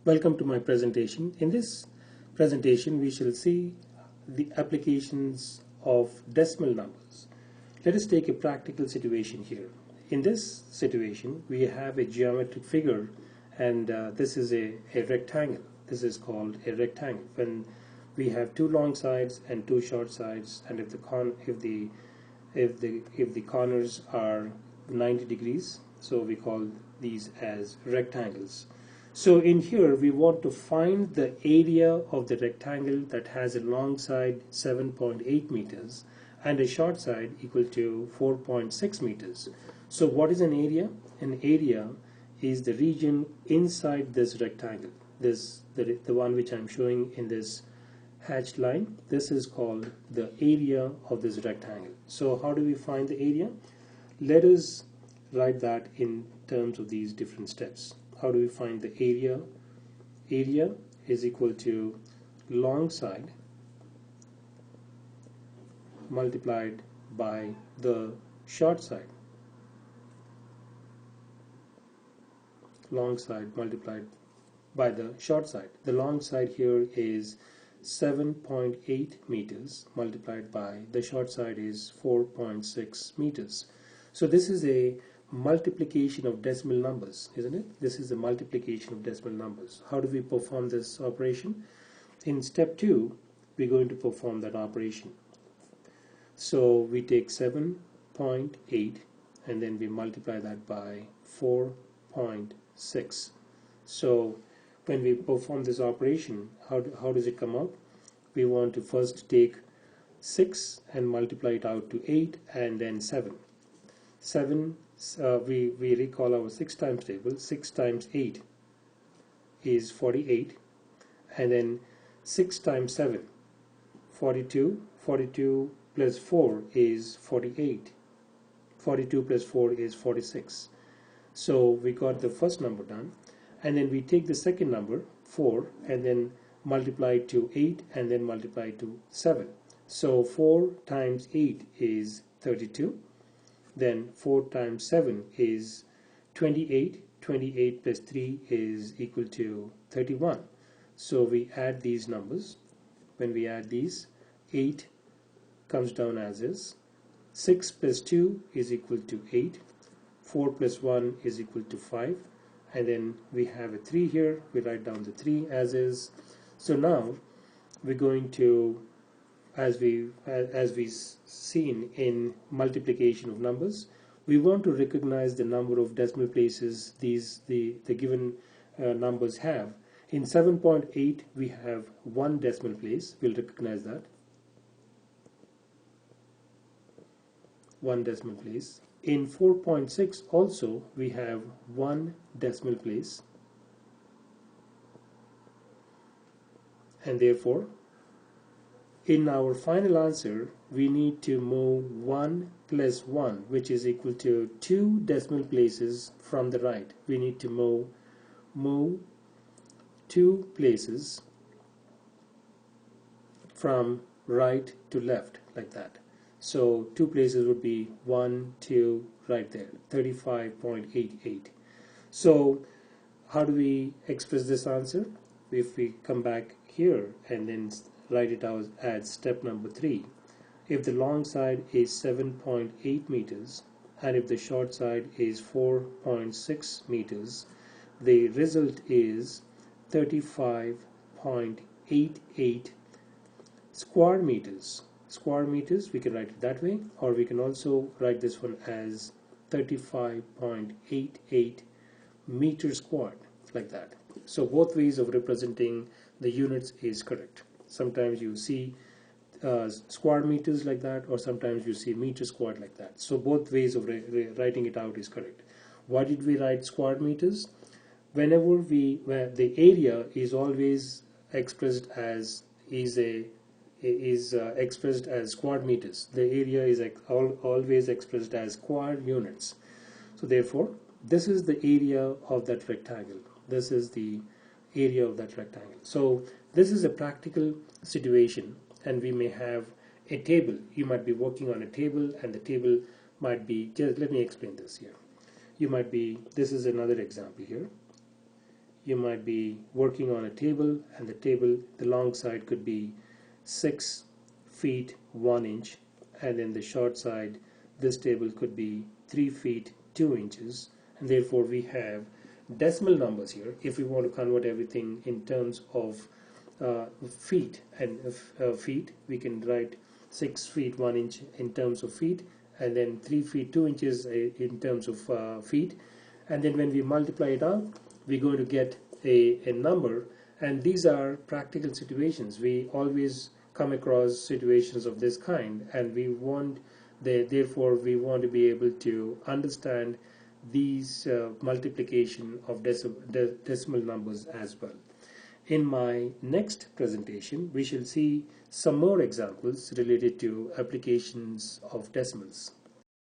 Welcome to my presentation. In this presentation, we shall see the applications of decimal numbers. Let us take a practical situation here. In this situation, we have a geometric figure, and this is a rectangle. This is called a rectangle. When we have two long sides and two short sides, and if the corners are 90 degrees, so we call these as rectangles. So in here we want to find the area of the rectangle that has a long side 7.8 meters and a short side equal to 4.6 meters. So what is an area? An area is the region inside this rectangle. The one which I'm showing in this hatched line. This is called the area of this rectangle. So how do we find the area? Let us write that in terms of these different steps. How do we find the area? Area is equal to long side multiplied by the short side. Long side multiplied by the short side. The long side here is 7.8 meters multiplied by the short side is 4.6 meters. So this is a multiplication of decimal numbers, isn't it? This is the multiplication of decimal numbers. How do we perform this operation? In step 2, we're going to perform that operation. So we take 7.8 and then we multiply that by 4.6. So when we perform this operation, how does it come out? We want to first take 6 and multiply it out to 8 and then 7. We recall our 6 times table. 6 times 8 is 48, and then 6 times 7, 42. 42 plus 4 is 48. 42 plus 4 is 46. So we got the first number done, and then we take the second number 4 and then multiply it to 8 and then multiply it to 7. So 4 times 8 is 32. Then 4 times 7 is 28. 28 plus 3 is equal to 31. So we add these numbers. When we add these, 8 comes down as is. 6 plus 2 is equal to 8. 4 plus 1 is equal to 5. And then we have a 3 here. We write down the 3 as is. So now we're going to, as we've seen in multiplication of numbers, we want to recognize the number of decimal places the given numbers have. In 7.8 we have 1 decimal place. We'll recognize that. 1 decimal place. In 4.6 also we have 1 decimal place, and therefore in our final answer, we need to move 1 plus 1, which is equal to 2 decimal places from the right. We need to move 2 places from right to left, like that. So 2 places would be 1, 2, right there, 35.88. So how do we express this answer? If we come back here and then write it out as step number 3. If the long side is 7.8 meters and if the short side is 4.6 meters, the result is 35.88 square meters. Square meters, we can write it that way, or we can also write this one as 35.88 meters squared, like that. So both ways of representing the units is correct. Sometimes you see square meters like that, or sometimes you see meter squared like that. So both ways of writing it out is correct. Why did we write square meters? Whenever the area is always expressed as expressed as square meters. The area is always expressed as square units. So therefore, this is the area of that rectangle. This is the area of that rectangle. So this is a practical situation, and we may have a table. You might be working on a table, and the table might be, just let me explain this here. You might be, this is another example here. you might be working on a table, and the long side could be 6 feet 1 inch, and then the short side, this table could be 3 feet 2 inches, and therefore we have decimal numbers here. If we want to convert everything in terms of feet and feet, we can write 6 feet 1 inch in terms of feet, and then 3 feet 2 inches in terms of feet, and then when we multiply it out, we're going to get a number. And these are practical situations. We always come across situations of this kind, and therefore we want to be able to understand these multiplication of decimal numbers as well. In my next presentation, we shall see some more examples related to applications of decimals.